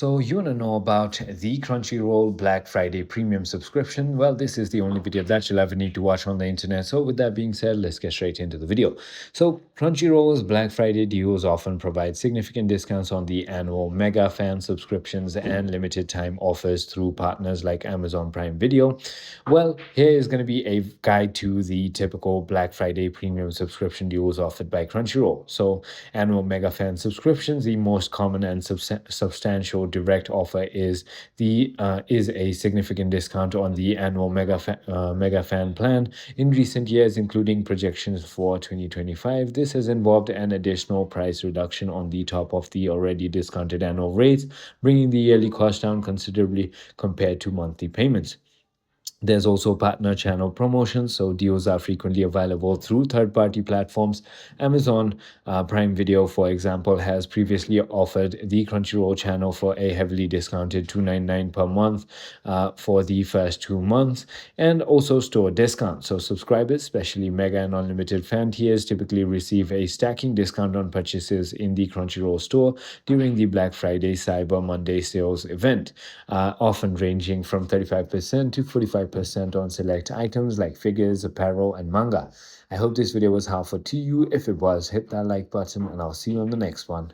So you want to know about the Crunchyroll Black Friday premium subscription? Well, this is the only video that you'll ever need to watch on the internet. So with that being said, let's get straight into the video. So Crunchyroll's Black Friday deals often provide significant discounts on the annual mega fan subscriptions and limited time offers through partners like Amazon Prime Video. Well, here is going to be a guide to the typical Black Friday premium subscription deals offered by Crunchyroll. So annual mega fan subscriptions, the most common and substantial direct offer is a significant discount on the annual mega fan plan in recent years, including projections for 2025. This has involved an additional price reduction on the top of the already discounted annual rates, bringing the yearly cost down considerably compared to monthly payments. There's also partner channel promotions, so deals are frequently available through third-party platforms. Amazon Prime Video, for example, has previously offered the Crunchyroll channel for a heavily discounted $2.99 per month for the first 2 months, and also store discounts. So subscribers, especially Mega and Unlimited fan tiers, typically receive a stacking discount on purchases in the Crunchyroll store during the Black Friday Cyber Monday sales event, often ranging from 35% to 45% on select items like figures, apparel, and manga. I hope this video was helpful to you. If it was, hit that like button and I'll see you on the next one.